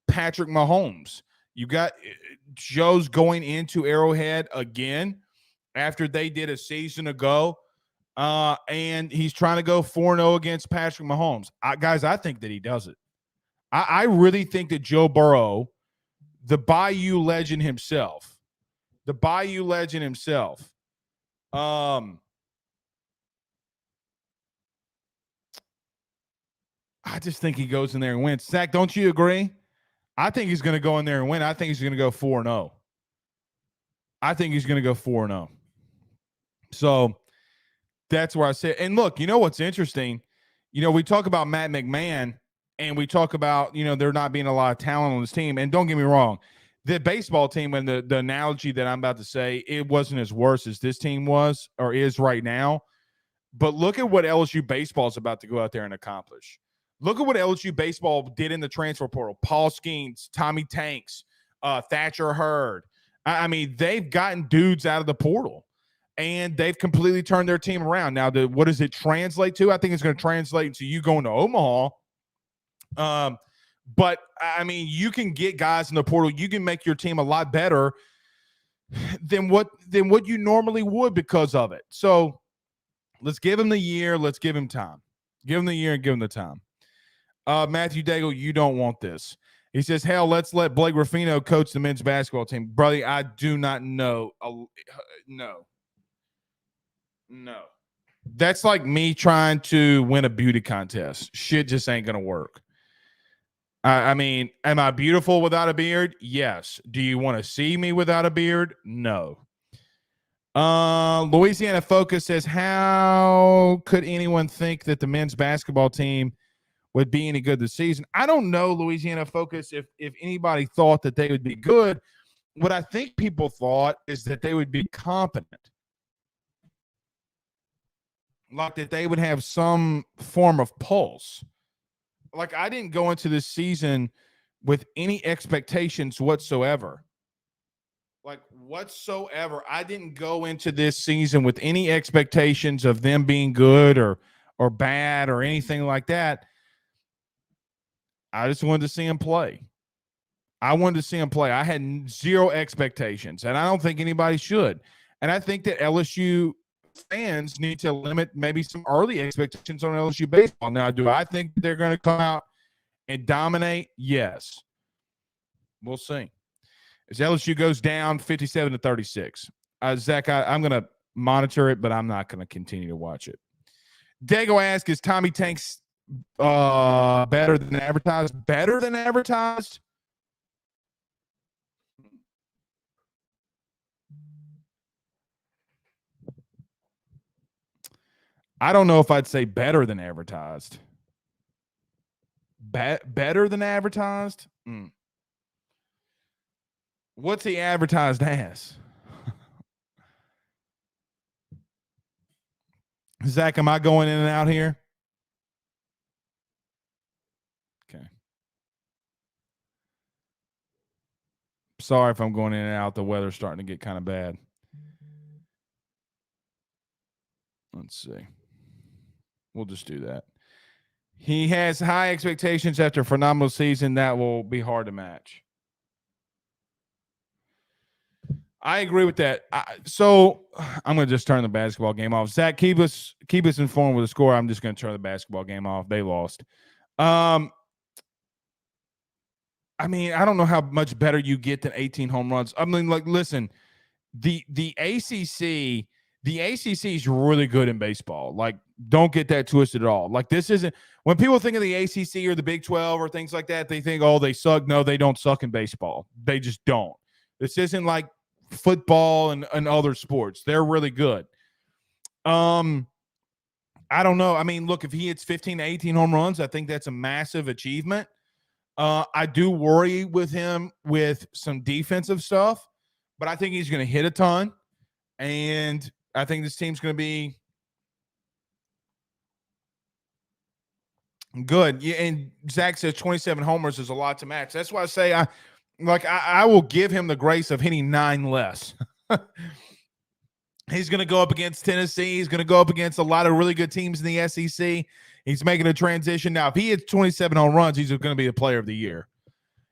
S1: Patrick Mahomes. You got Joe's going into Arrowhead again after they did a season ago. And he's trying to go 4-0 against Patrick Mahomes. Guys, I think that he does it. I really think that Joe Burrow, the Bayou legend himself, I just think he goes in there and wins. Zach, don't you agree? I think he's going to go in there and win. I think he's going to go 4-0. I think he's going to go 4-0. So that's where I say. And look, you know what's interesting? You know, we talk about Matt McMahon and we talk about, you know, there not being a lot of talent on this team. And don't get me wrong, the baseball team and the analogy that I'm about to say, it wasn't as worse as this team was or is right now. But look at what LSU baseball is about to go out there and accomplish. Look at what LSU baseball did in the transfer portal. Paul Skeens, Tommy Tanks, Thatcher Hurd. I mean, they've gotten dudes out of the portal, and they've completely turned their team around. Now, what does it translate to? I think it's going to translate to you going to Omaha. But, I mean, you can get guys in the portal. You can make your team a lot better than what you normally would because of it. So, let's give him the year. Let's give him time. Give him the year and give him the time. Matthew Daigle, you don't want this. He says, hell, let's let Blake Ruffino coach the men's basketball team. Brother, I do not know. No. That's like me trying to win a beauty contest. Shit just ain't going to work. I mean, am I beautiful without a beard? Yes. Do you want to see me without a beard? No. Louisiana Focus says, how could anyone think that the men's basketball team would be any good this season? I don't know, Louisiana Focus, if anybody thought that they would be good. What I think people thought is that they would be competent. Like that they would have some form of pulse. Like I didn't go into this season with any expectations whatsoever. Like whatsoever. I didn't go into this season with any expectations of them being good or bad or anything like that. I just wanted to see him play. I wanted to see him play. I had zero expectations, and I don't think anybody should. And I think that LSU fans need to limit maybe some early expectations on LSU baseball. Now, do I think they're going to come out and dominate? Yes. We'll see. As LSU goes down 57-36. Zach, I'm going to monitor it, but I'm not going to continue to watch it. Dago asks, is Tommy Tanks better than advertised? Better than advertised? I don't know if I'd say better than advertised. Better than advertised? What's he advertised as? Zach, am I going in and out here? Okay. Sorry if I'm going in and out. The weather's starting to get kind of bad. Let's see. We'll just do that. He has high expectations after a phenomenal season that will be hard to match. I agree with that. So I'm going to just turn the basketball game off. Zach, keep us informed with the score. I'm just going to turn the basketball game off. They lost. I mean, I don't know how much better you get than 18 home runs. I mean, like, listen, the ACC is really good in baseball. Like, don't get that twisted at all. Like, this isn't when people think of the ACC or the Big 12 or things like that, they think, oh, they suck. No, they don't suck in baseball. They just don't. This isn't like football and other sports. They're really good. I don't know. I mean, look, if he hits 15 to 18 home runs, I think that's a massive achievement. I do worry with him with some defensive stuff, but I think he's going to hit a ton. And I think this team's going to be good. Yeah, and Zach says 27 homers is a lot to match. That's why I say I will give him the grace of hitting 9 less. He's going to go up against Tennessee. He's going to go up against a lot of really good teams in the SEC. He's making a transition. Now, if he hits 27 home runs, he's going to be the player of the year.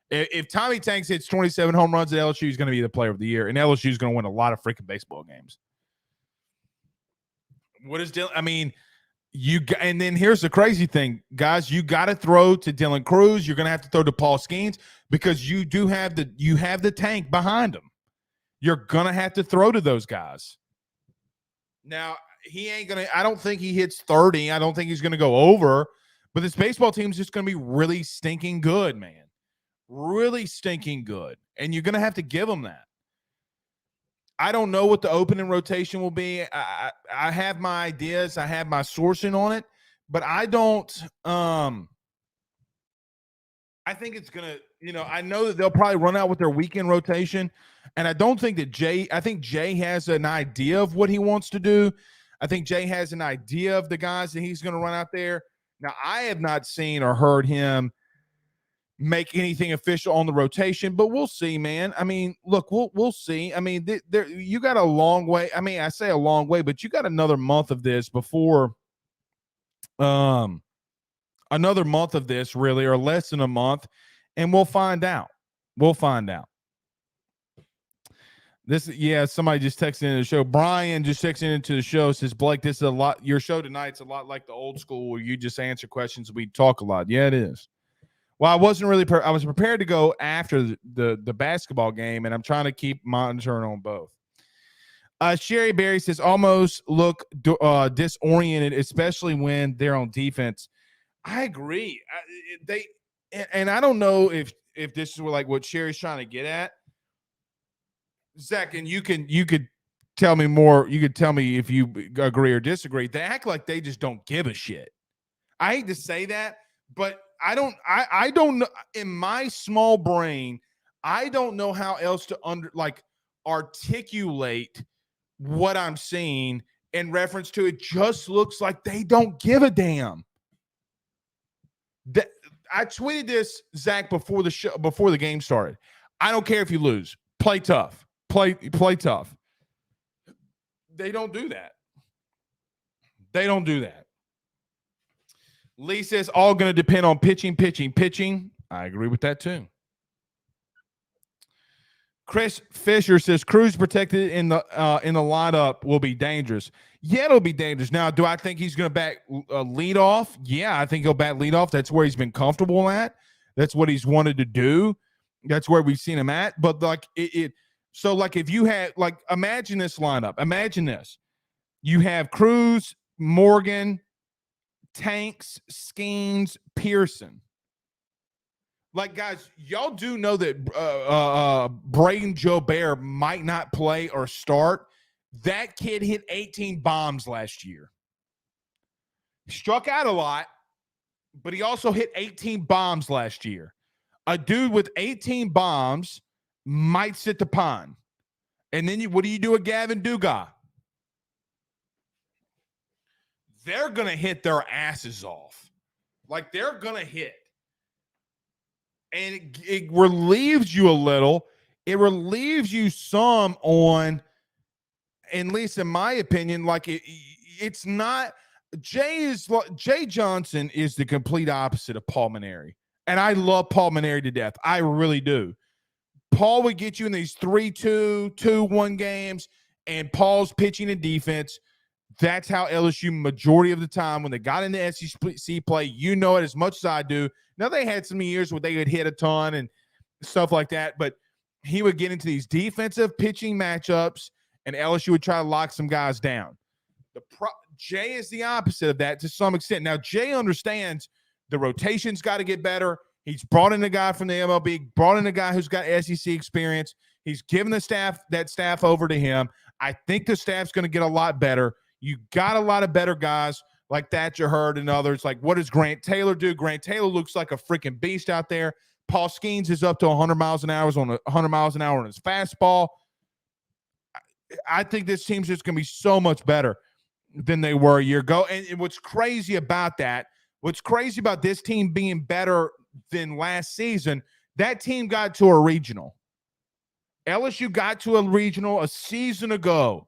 S1: If Tommy Tanks hits 27 home runs at LSU, he's going to be the player of the year. And LSU is going to win a lot of freaking baseball games. What is Dylan? I mean, and then here's the crazy thing, guys. You got to throw to Dylan Cruz. You're going to have to throw to Paul Skeens because you have the tank behind him. You're going to have to throw to those guys. Now, he ain't going to – I don't think he hits 30. I don't think he's going to go over. But this baseball team is just going to be really stinking good, man. Really stinking good. And you're going to have to give them that. I don't know what the opening rotation will be. I have my ideas. I have my sourcing on it. But I don't I think it's going to – I know that they'll probably run out with their weekend rotation. And I don't think that I think Jay has an idea of what he wants to do. I think Jay has an idea of the guys that he's going to run out there. Now, I have not seen or heard him make anything official on the rotation, but we'll see, man. I mean, look, we'll see. I mean, you got a long way. I mean, I say a long way, but you got another month of this before another month of this, really, or less than a month, and we'll find out. We'll find out. Somebody just texted into the show. Brian just texted into the show, says, Blake, this is a lot. Your show tonight's a lot like the old school where you just answer questions. We talk a lot. Yeah, it is. Well, I wasn't really I was prepared to go after the basketball game, and I'm trying to keep monitoring on both. Sherry Berry says almost look disoriented, especially when they're on defense. I agree. And I don't know if this is like what Sherry's trying to get at, Zach. And you could tell me more. You could tell me if you agree or disagree. They act like they just don't give a shit. I hate to say that, but I don't know. In my small brain, I don't know how else to articulate what I'm seeing in reference to it. Just looks like they don't give a damn. I tweeted this, Zach, before the game started. I don't care if you lose. Play tough. Play tough. They don't do that. They don't do that. Lee says all going to depend on pitching. I agree with that too. Chris Fisher says Cruz protected in the lineup will be dangerous. Yeah, it'll be dangerous. Now, do I think he's going to bat lead off? Yeah, I think he'll bat lead off. That's where he's been comfortable at. That's what he's wanted to do. That's where we've seen him at. But like so like if you had imagine this lineup. Imagine this. You have Cruz, Morgan, Tanks, Skeens, Pearson. Like, guys, y'all do know that Braden Jobert might not play or start. That kid hit 18 bombs last year. He struck out a lot, but he also hit 18 bombs last year. A dude with 18 bombs might sit the pond. And then what do you do with Gavin Dugas? They're going to hit their asses off. Like, they're going to hit. And it relieves you a little. It relieves you some on, at least in my opinion, like it's not. Jay Johnson is the complete opposite of Paul Mainieri. And I love Paul Mainieri to death. I really do. Paul would get you in these 3-2, 2-1 games, and Paul's pitching and defense. That's how LSU majority of the time when they got into SEC play, you know it as much as I do. Now, they had some years where they would hit a ton and stuff like that, but he would get into these defensive pitching matchups, and LSU would try to lock some guys down. Jay is the opposite of that to some extent. Now, Jay understands the rotation's got to get better. He's brought in a guy from the MLB, brought in a guy who's got SEC experience. He's given that staff over to him. I think the staff's going to get a lot better. You got a lot of better guys like Thatcher Hurd and others. Like, what does Grant Taylor do? Grant Taylor looks like a freaking beast out there. Paul Skeens is up to 100 miles an hour on his fastball. I think this team's just going to be so much better than they were a year ago. And what's crazy about this team being better than last season, that team got to a regional. LSU got to a regional a season ago.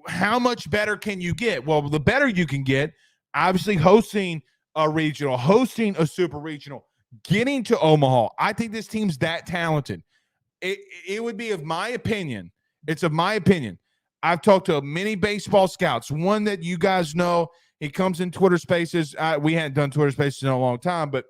S1: How much better can you get? Well, the better you can get, obviously hosting a regional, hosting a super regional, getting to Omaha. I think this team's that talented. It would be of my opinion. It's of my opinion. I've talked to many baseball scouts. One that you guys know, he comes in Twitter Spaces. We hadn't done Twitter Spaces in a long time, but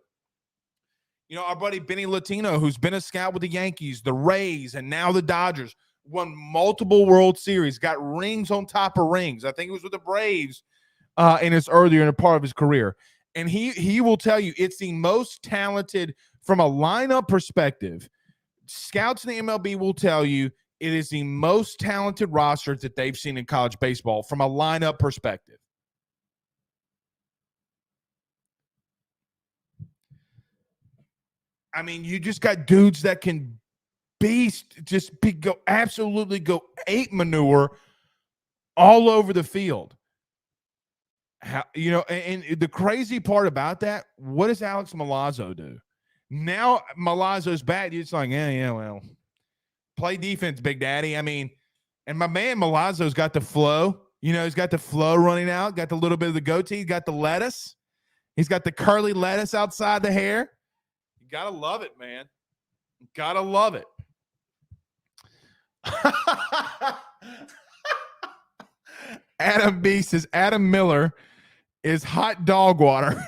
S1: our buddy Benny Latino, who's been a scout with the Yankees, the Rays, and now the Dodgers, won multiple World Series, got rings on top of rings. I think it was with the Braves in his earlier part of his career. And he will tell you it's the most talented from a lineup perspective. Scouts in the MLB will tell you it is the most talented roster that they've seen in college baseball from a lineup perspective. I mean, you just got dudes that can absolutely go ape manure all over the field. And the crazy part about that, what does Alex Milazzo do? Now Milazzo's back. It's like, well, play defense, Big Daddy. I mean, and my man Milazzo's got the flow. He's got the flow running out, got the little bit of the goatee, got the lettuce. He's got the curly lettuce outside the hair. You got to love it, man. Got to love it. Adam B says Adam Miller is hot dog water.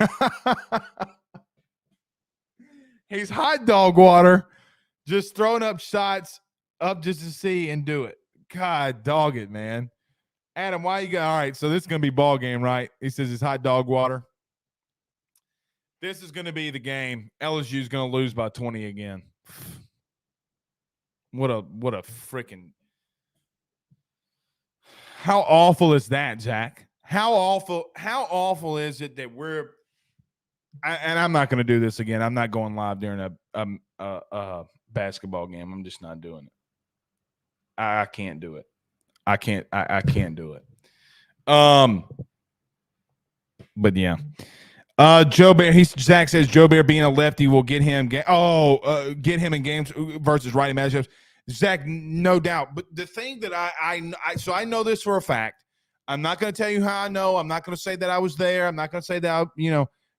S1: He's hot dog water, just throwing up shots up just to see and do it. God, dog it, man. Adam, why you got all right? So this is gonna be ball game, right? He says it's hot dog water. This is gonna be the game. LSU's gonna lose by 20 again. What a freaking how awful is that, Zach? How awful is it that we're and I'm not going to do this again. I'm not going live during a basketball game. I'm just not doing it. I can't do it. I can't do it. But yeah. Joe Bear. Zach says Joe Bear being a lefty will get him. Get him in games versus righty matchups. Zach, no doubt. But the thing that I know this for a fact. I'm not going to tell you how I know. I'm not going to say that I was there. I'm not going to say that I,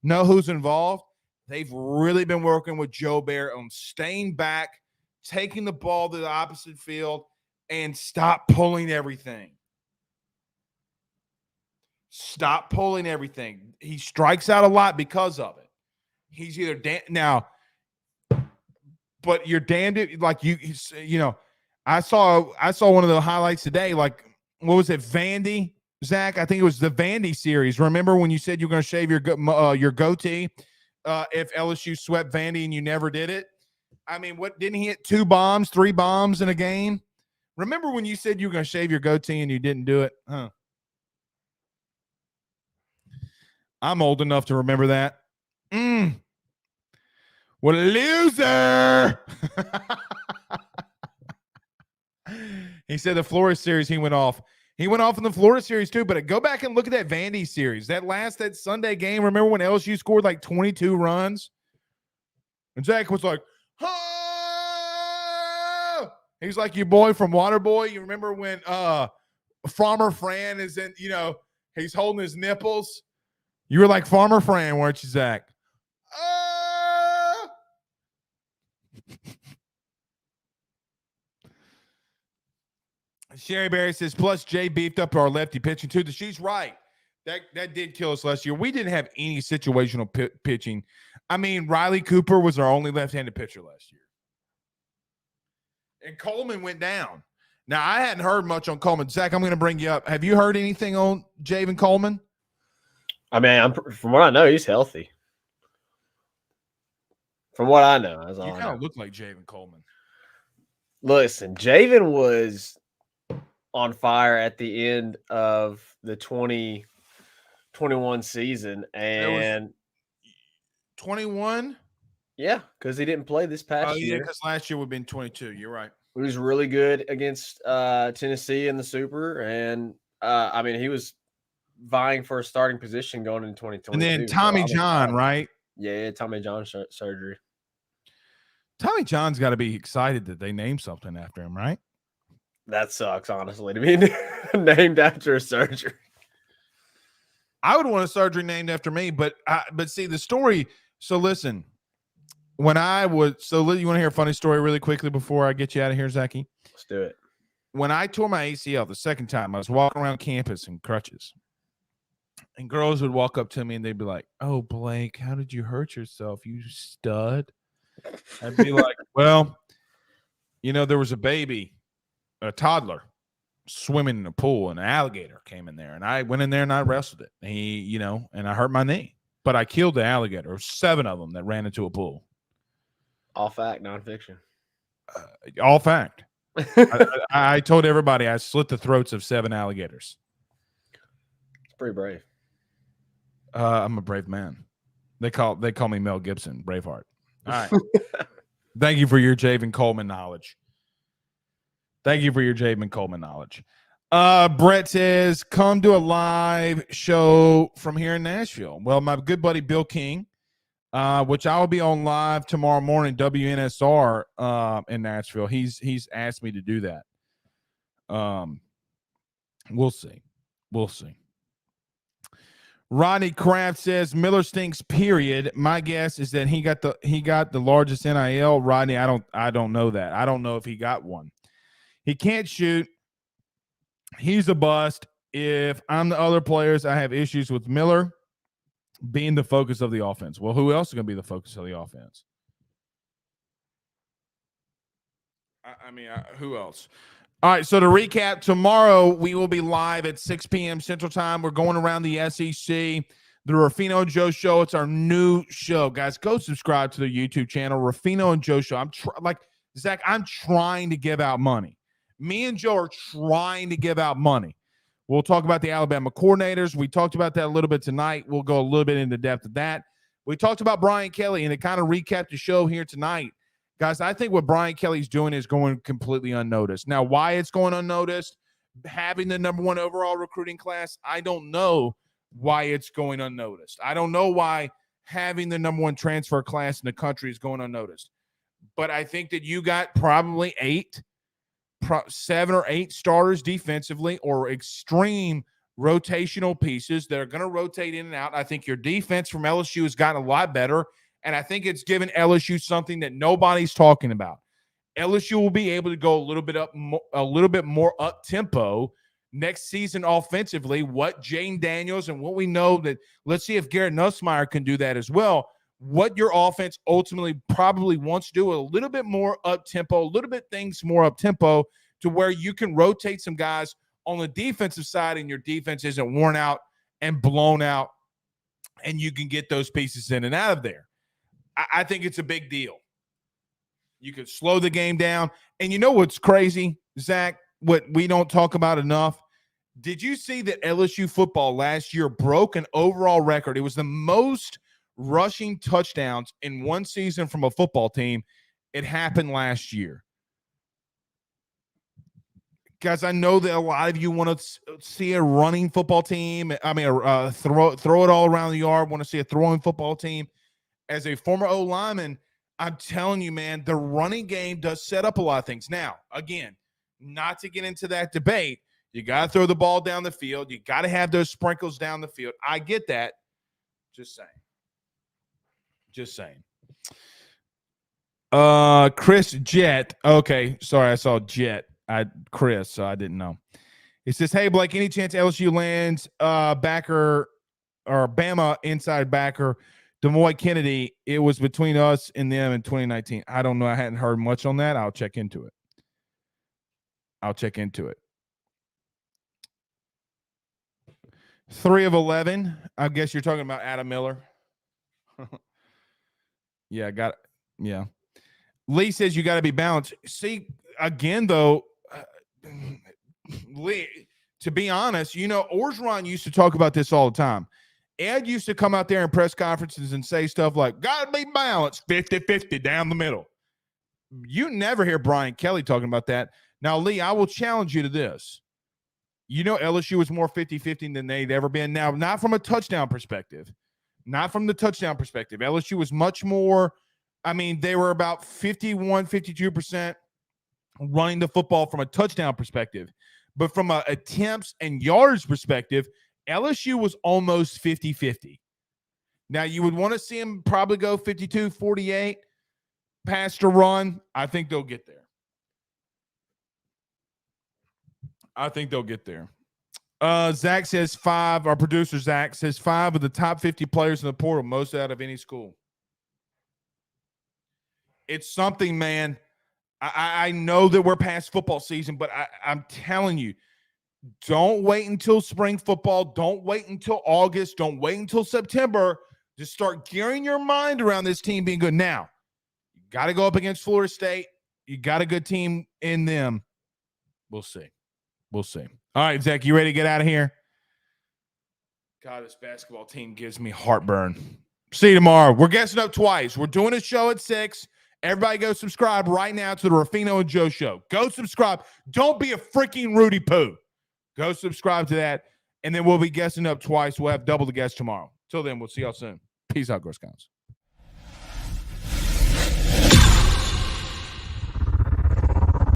S1: know who's involved. They've really been working with Joe Bear on staying back, taking the ball to the opposite field, and stop pulling everything. Stop pulling everything. He strikes out a lot because of it. He's either now, but you're damned if like I saw one of the highlights today. Like, what was it, Vandy? Zach, I think it was the Vandy series. Remember when you said you were going to shave your goatee if LSU swept Vandy and you never did it? I mean, what didn't he hit 3 bombs in a game? Remember when you said you were going to shave your goatee and you didn't do it? Huh. I'm old enough to remember that. What a loser. He said the Florida series he went off. He went off in the Florida series too, but go back and look at that Vandy series. That Sunday game, remember when LSU scored like 22 runs? And Zach was like, oh! He's like your boy from Waterboy. You remember when Farmer Fran is in, he's holding his nipples? You were like Farmer Fran, weren't you, Zach? Sherry Berry says, plus Jay beefed up our lefty pitching too. She's right. That did kill us last year. We didn't have any situational pitching. I mean, Riley Cooper was our only left-handed pitcher last year. And Coleman went down. Now, I hadn't heard much on Coleman. Zach, I'm going to bring you up. Have you heard anything on Javen Coleman?
S2: I mean, from what I know, he's healthy. From what I know. That's all
S1: you kind of look like Javen Coleman.
S2: Listen, Javen was on fire at the end of the 2021 season. And
S1: 21?
S2: Yeah, because he didn't play this past year.
S1: Yeah, because last year would have been 22. You're right.
S2: He was really good against Tennessee in the Super. And, I mean, he was vying for a starting position going into 2022.
S1: And then Tommy John, right?
S2: Yeah, Tommy John surgery.
S1: Tommy John's got to be excited that they named something after him, right?
S2: That sucks, honestly, to be named after a surgery.
S1: I would want a surgery named after me, but see the story. So listen, you want to hear a funny story really quickly before I get you out of here, Zachy?
S2: Let's do it.
S1: When I tore my ACL the second time, I was walking around campus in crutches, and girls would walk up to me and they'd be like, "Oh, Blake, how did you hurt yourself? You stud." I'd be like, "Well, there was a toddler swimming in a pool, and an alligator came in there, and I went in there and I wrestled it. And I hurt my knee, but I killed the alligator. There were 7 of them that ran into a pool.
S2: All fact, nonfiction.
S1: All fact. I told everybody I slit the throats of 7 alligators.
S2: It's pretty brave.
S1: I'm a brave man. They call me Mel Gibson, Braveheart. All right. Thank you for your Javen Coleman knowledge. Brett says, come to a live show from here in Nashville. Well, my good buddy Bill King, which I will be on live tomorrow morning, WNSR in Nashville. He's asked me to do that. We'll see. Rodney Kraft says Miller stinks. Period. My guess is that he got the largest NIL. Rodney, I don't know that. I don't know if he got one. He can't shoot. He's a bust. If I'm the other players, I have issues with Miller being the focus of the offense. Well, who else is going to be the focus of the offense? I mean, who else? All right, so to recap, tomorrow we will be live at 6 p.m. Central Time. We're going around the SEC, the Ruffino and Joe Show. It's our new show. Guys, go subscribe to the YouTube channel, Ruffino and Joe Show. Zach, I'm trying to give out money. Me and Joe are trying to give out money. We'll talk about the Alabama coordinators. We talked about that a little bit tonight. We'll go a little bit into depth of that. We talked about Brian Kelly, and it kind of recapped the show here tonight. Guys, I think what Brian Kelly's doing is going completely unnoticed. Now, why it's going unnoticed, having the number 1 overall recruiting class, I don't know why it's going unnoticed. I don't know why having the number 1 transfer class in the country is going unnoticed. But I think that you got probably 7 or 8 starters defensively or extreme rotational pieces that are going to rotate in and out. I think your defense from LSU has gotten a lot better. And I think it's given LSU something that nobody's talking about. LSU will be able to go a little bit more up tempo next season offensively. What Jane Daniels and what we know that, let's see if Garrett Nussmeier can do that as well. What your offense ultimately probably wants to do a little bit more up tempo, a little bit things more up tempo to where you can rotate some guys on the defensive side and your defense isn't worn out and blown out and you can get those pieces in and out of there. I think it's a big deal. You could slow the game down. And you know what's crazy, Zach, what we don't talk about enough? Did you see that LSU football last year broke an overall record? It was the most rushing touchdowns in one season from a football team. It happened last year. Guys, I know that a lot of you want to see a running football team. I mean, throw it all around the yard, want to see a throwing football team. As a former O-lineman, I'm telling you, man, the running game does set up a lot of things. Now, again, not to get into that debate, you got to throw the ball down the field. You got to have those sprinkles down the field. I get that. Just saying. Chris Jet. Okay, sorry, I saw Jet. Chris, so I didn't know. It says, hey, Blake, any chance LSU lands backer or Bama inside backer Demoy Kennedy? It was between us and them in 2019. I don't know. I hadn't heard much on that. I'll check into it. 3 of 11. I guess you're talking about Adam Miller. Yeah, got it. Yeah. Lee says you got to be balanced. See, again, though, Lee, to be honest, Orgeron used to talk about this all the time. Ed used to come out there in press conferences and say stuff like, got to be balanced, 50-50 down the middle. You never hear Brian Kelly talking about that. Now, Lee, I will challenge you to this. LSU was more 50-50 than they'd ever been. Now, not from a touchdown perspective. Not from the touchdown perspective. LSU was much more, they were about 51, 52% running the football from a touchdown perspective. But from a attempts and yards perspective, LSU was almost 50-50. Now, you would want to see them probably go 52-48, pass to run. I think they'll get there. Zach says 5. Our producer, Zach, says 5 of the top 50 players in the portal, most out of any school. It's something, man. I know that we're past football season, but I'm telling you, don't wait until spring football. Don't wait until August. Don't wait until September. Just start gearing your mind around this team being good. Now, you got to go up against Florida State. You got a good team in them. We'll see. All right, Zach, you ready to get out of here? God, this basketball team gives me heartburn. See you tomorrow. We're guessing up twice. We're doing a show at 6. Everybody go subscribe right now to the Ruffino and Joe Show. Go subscribe. Don't be a freaking Rudy Poo. Go subscribe to that, and then we'll be guessing up twice. We'll have double the guests tomorrow. Till then, we'll see y'all soon. Peace out, Girl Scouts.